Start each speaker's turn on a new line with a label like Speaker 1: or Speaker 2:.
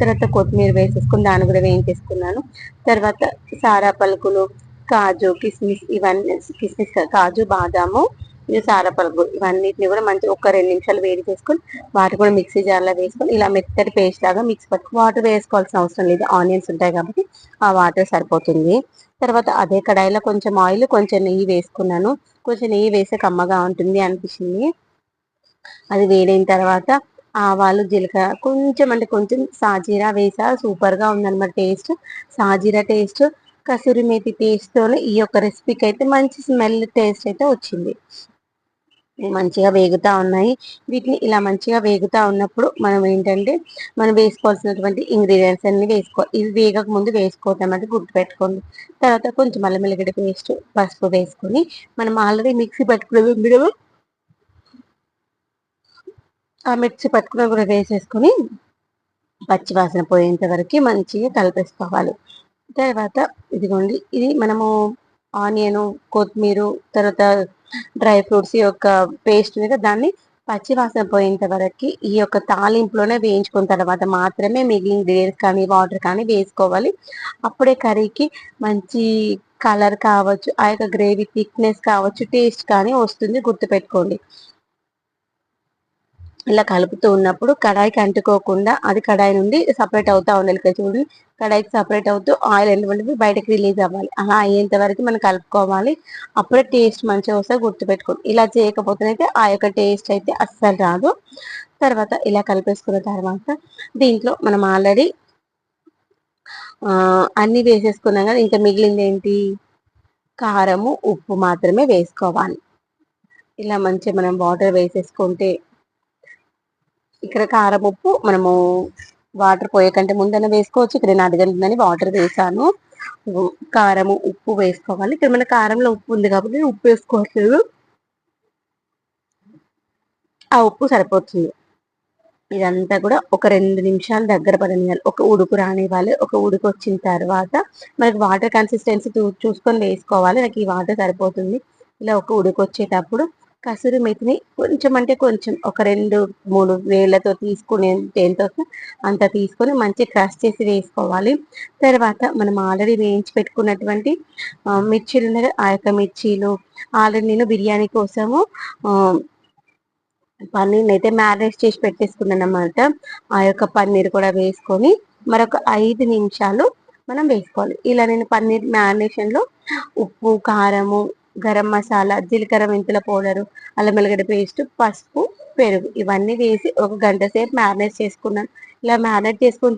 Speaker 1: తర్వాత కొత్తిమీర వేసేసుకుని దాన్ని కూడా వేయించేసుకున్నాను. తర్వాత సారా పలుకులు, కాజు, కిస్మిస్, ఇవన్నీ కిస్మిస్ కాజు, బాదాము, ఇది సారా పలుకులు, ఇవన్నిటిని కూడా మంచిగా ఒక 2 నిమిషాలు వేడి చేసుకొని వాటి కూడా మిక్సీ జార్లో వేసుకొని ఇలా మెత్తటి పేస్ట్ లాగా మిక్స్ పట్టుకు వాటర్ వేసుకోవాల్సిన అవసరం లేదు, ఆనియన్స్ ఉంటాయి కాబట్టి ఆ వాటర్ సరిపోతుంది. తర్వాత అదే కడాయిలో కొంచెం ఆయిల్, కొంచెం నెయ్యి వేసుకున్నాను. కొంచెం నెయ్యి వేస్తే కమ్మగా ఉంటుంది అనిపించింది. అది వేడైన తర్వాత ఆవాలు, జీలకర్ర, కొంచెం అంటే కొంచెం సాజీరా వేసా. సూపర్ గా ఉందన్నమాట టేస్ట్. సాజీరా టేస్ట్, కసూరి మేతి టేస్ట్ తోనే ఈ యొక్క రెసిపీకి అయితే మంచి స్మెల్ టేస్ట్ అయితే వచ్చింది. మంచిగా వేగుతా ఉన్నాయి. వీటిని ఇలా మంచిగా వేగుతా ఉన్నప్పుడు మనం ఏంటంటే మనం వేసుకోవాల్సినటువంటి ఇంగ్రీడియంట్స్ అన్ని వేసుకోవాలి. ఇవి వేగక ముందు వేసుకోవటం అంటే గుర్తుపెట్టుకోండి. తర్వాత కొంచెం అల్లం వెల్లిగడ్డ పేస్ట్, పసుపు వేసుకొని మనం ఆల్రెడీ మిక్సీ పట్టుకునేది ఉంది కదా, ఆ మిర్చి పట్టుకున్న కూడా వేసేసుకొని పచ్చి వాసన పోయేంత వరకు మంచిగా కలిపేసుకోవాలి. తర్వాత ఇదిగోండి, ఇది మనము ఆనియన్, కొత్తిమీర, తర్వాత డ్రై ఫ్రూట్స్ యొక్క పేస్ట్ మీద దాన్ని పచ్చి వాసన పోయేంత వరకు ఈ యొక్క తాలింపులోనే వేయించుకున్న తర్వాత మాత్రమే మిగిలిన ఇంగ్రీడియంట్స్ కానీ వాటర్ కానీ వేసుకోవాలి. అప్పుడే కర్రీకి మంచి కలర్ కావచ్చు, ఆ యొక్క గ్రేవీ థిక్నెస్ కావచ్చు, టేస్ట్ కానీ వస్తుంది, గుర్తుపెట్టుకోండి. ఇలా కలుపుతూ ఉన్నప్పుడు కడాయికి అంటుకోకుండా అది కడాయి నుండి సపరేట్ అవుతా ఉండాలి. ఇక్కడ చూడండి, కడాయికి సపరేట్ అవుతూ ఆయిల్ ఎందుకంటే బయటకు రిలీజ్ అవ్వాలి. అలా అయ్యేంత వరకు మనం కలుపుకోవాలి. అప్పుడే టేస్ట్ మంచిగా వస్తే గుర్తుపెట్టుకోండి. ఇలా చేయకపోతే ఆ యొక్క టేస్ట్ అయితే అస్సలు రాదు. తర్వాత ఇలా కలిపేసుకున్న తర్వాత దీంట్లో మనం ఆల్రెడీ అన్ని వేసేసుకున్నాం కదా, ఇంకా మిగిలింది ఏంటి, కారము, ఉప్పు మాత్రమే వేసుకోవాలి. ఇలా మంచిగా మనం వాటర్ వేసేసుకుంటే, ఇక్కడ కారం, ఉప్పు మనము వాటర్ పోయే కంటే ముందైనా వేసుకోవచ్చు. ఇక్కడ నేను అడగలిందని వాటర్ వేసాను. కారము, ఉప్పు వేసుకోవాలి. ఇక్కడ మన కారంలో ఉప్పు ఉంది కాబట్టి ఉప్పు వేసుకోవట్లేదు, ఆ ఉప్పు సరిపోతుంది. ఇదంతా కూడా ఒక 2 నిమిషాలు దగ్గర పడనియాలి. ఒక ఉడుకు రానివ్వాలి. ఒక ఉడుకు వచ్చిన తర్వాత మనకి వాటర్ కన్సిస్టెన్సీ చూసుకొని వేసుకోవాలి. నాకు ఈ వాటర్ సరిపోతుంది. ఇలా ఒక ఉడుకు వచ్చేటప్పుడు కసూరి మెతిని కొంచెం అంటే కొంచెం ఒక 2-3 వేళ్ళతో తీసుకునే ఎంత అంత తీసుకొని మంచి క్రష్ చేసి వేసుకోవాలి. తర్వాత మనం ఆల్రెడీ వేయించి పెట్టుకున్నటువంటి మిర్చీలు ఉన్నాయి, ఆ యొక్క మిర్చీలు ఆల్రెడీ నేను బిర్యానీ కోసము పన్నీర్ అయితే మ్యారినేట్ చేసి పెట్టేసుకున్నాను అన్నమాట. ఆ యొక్క పన్నీర్ కూడా వేసుకొని మరొక 5 నిమిషాలు మనం వేసుకోవాలి. ఇలా నేను పన్నీర్ మ్యారినేషన్ లో ఉప్పు, కారము, గరం మసాలా, జీలకర్ర, మెంతుల పౌడరు, అల్లం వెల్లిగడ్డ పేస్ట్, పసుపు, పెరుగు ఇవన్నీ వేసి ఒక గంట సేపు మ్యారినేట్ చేసుకున్నాను. ఇలా మ్యారినేట్ చేసుకొని